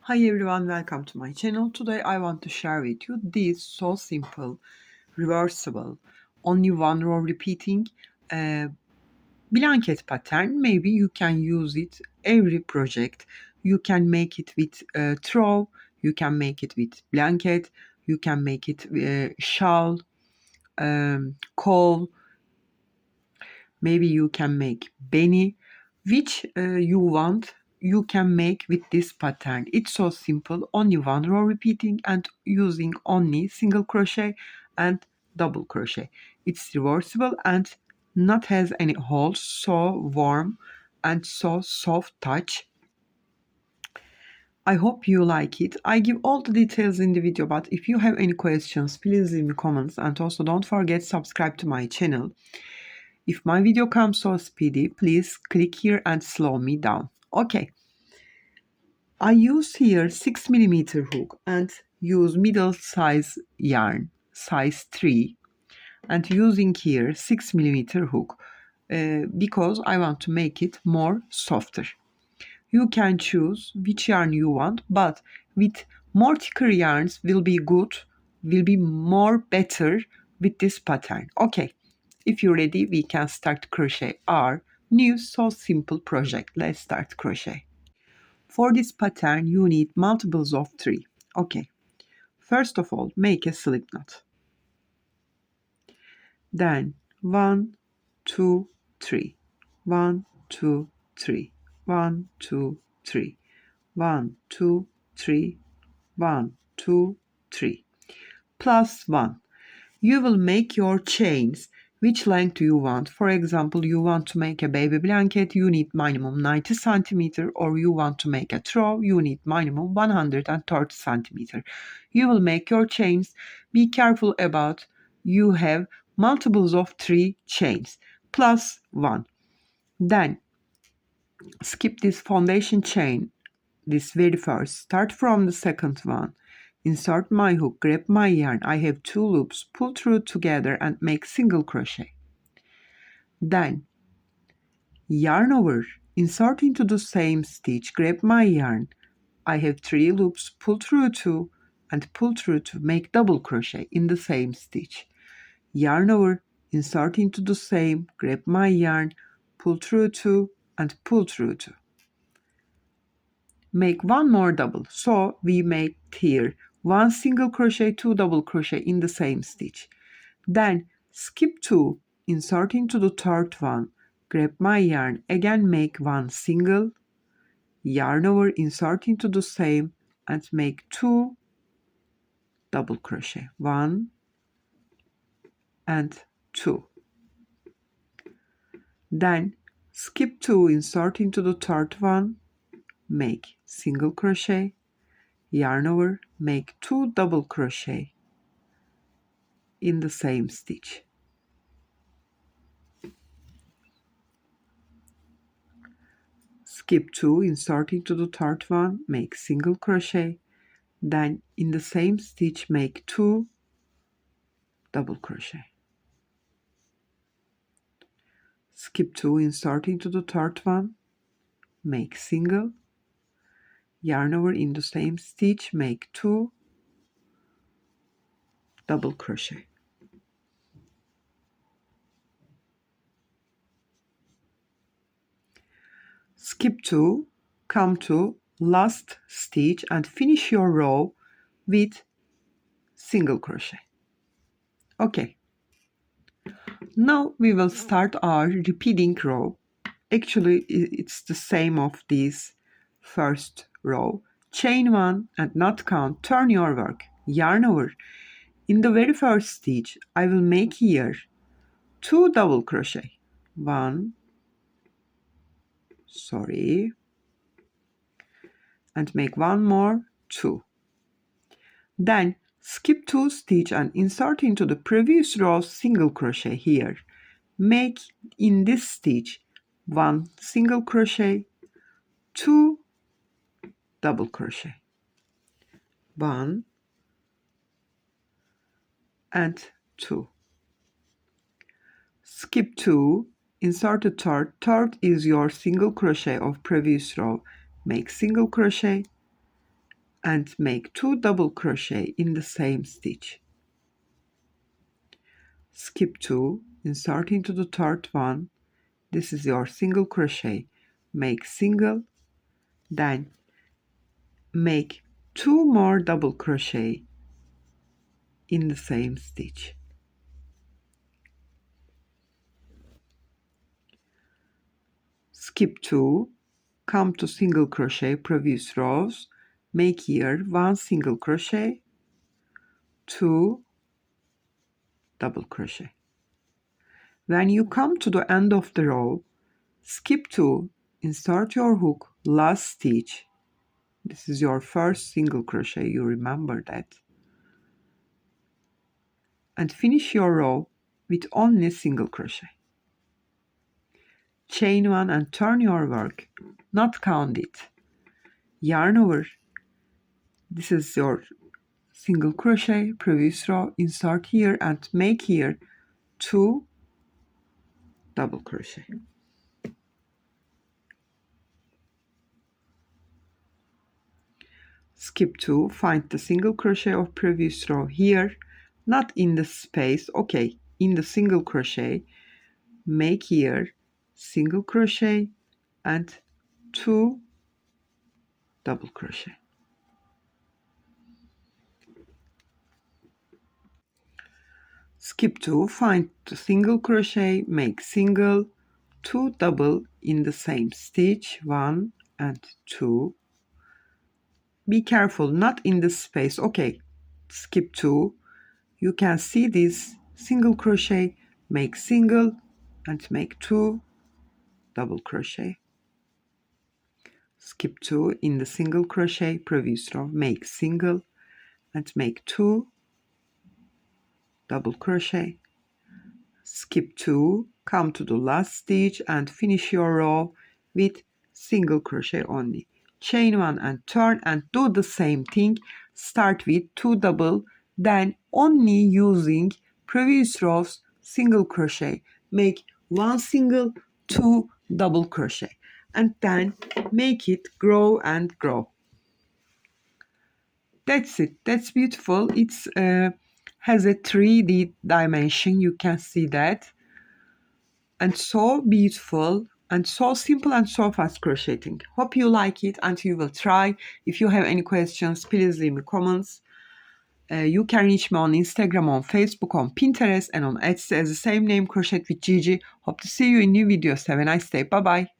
Hi everyone, welcome to my channel. Today I want to share with you this so simple, reversible, only one row repeating blanket pattern. Maybe you can use it every project. You can make it with throw, you can make it with blanket, you can make it shawl, caul, maybe you can make Benny, which you want, you can make with this pattern. It's so simple, only one row repeating and using only single crochet and double crochet. It's reversible and not has any holes, so warm and so soft touch. I hope you like it. I give all the details in the video, but if you have any questions, please leave me comments, and also don't forget subscribe to my channel. If my video comes so speedy, please click here and slow me down. Okay. I use here 6mm hook and use middle size yarn, size 3, and using here 6mm hook because I want to make it more softer. You can choose which yarn you want, but with more thicker yarns will be good, will be more better with this pattern. Okay. If you're ready, we can start crochet our new so simple project. Let's start crochet. For this pattern, you need multiples of 3. Okay. First of all, make a slip knot. Then 1, 2, 3. 1, 2, 3. 1, 2, 3. 1, 2, 3. 1, 2, 3. Plus 1. You will make your chains. Which length do you want? For example, you want to make a baby blanket, you need minimum 90 centimeter, or you want to make a throw, you need minimum 130 centimeter. You will make your chains. Be careful about you have multiples of 3 chains plus 1. Then skip this foundation chain, this very first. Start from the second one. Insert my hook, grab my yarn. I have 2 loops, pull through together and make single crochet. Then yarn over, insert into the same stitch, grab my yarn. I have 3 loops, pull through 2 and pull through to make double crochet in the same stitch. Yarn over, insert into the same, grab my yarn, pull through 2 and pull through 2. Make one more double. So we make here 1 single crochet, 2 double crochet in the same stitch. Then skip 2, insert into the third one, grab my yarn, again make 1 single, yarn over, insert into the same and make 2 double crochet, 1 and 2. Then skip 2, insert into the third one, make single crochet, yarn over, make 2 double crochet in the same stitch. Skip 2, insert into the third one, make single crochet, then in the same stitch make 2 double crochet. Skip 2, insert into the third one, make single, yarn over in the same stitch, make 2 double crochet. Skip 2, come to last stitch and finish your row with single crochet. Okay. Now we will start our repeating row. Actually, it's the same of this first row. Chain 1 and not count, turn your work, yarn over. In the very first stitch, I will make here 2 double crochet. 1, and make 1 more, 2. Then skip 2 stitch and insert into the previous row single crochet here. Make in this stitch 1 single crochet, 2 double crochet, 1 and 2. Skip 2, insert a third is your single crochet of previous row, make single crochet, and make 2 double crochet in the same stitch. Skip 2, insert into the third one. This is your single crochet. Make single, then make 2 more double crochet in the same stitch. Skip 2, come to single crochet previous rows, make here 1 single crochet, 2 double crochet. When you come to the end of the row, skip 2, insert your hook, last stitch. This is your first single crochet, you remember that. And finish your row with only single crochet. Chain 1 and turn your work, not count it. Yarn over. This is your single crochet, previous row, insert here and make here 2 double crochet. Skip 2, find the single crochet of previous row here, not in the space, okay, in the single crochet, make here single crochet and 2 double crochet. Skip 2, find the single crochet, make single, 2 double in the same stitch, 1 and 2. Be careful, not in the space, okay, skip 2, you can see this single crochet, make single and make 2 double crochet. Skip 2 in the single crochet, previous row, make single and make 2 double crochet. Skip 2, come to the last stitch and finish your row with single crochet only. Chain 1 and turn and do the same thing. Start with 2 double, then only using previous rows single crochet. Make 1 single, 2 double crochet, and then make it grow and grow. That's it. That's beautiful. It's has a 3D dimension. You can see that. And so beautiful and so simple and so fast crocheting. Hope you like it and you will try. If you have any questions, please leave me comments. You can reach me on Instagram, on Facebook, on Pinterest, and on Etsy as the same name, Crochet with Gigi. Hope to see you in new videos. Have a nice day. Bye bye.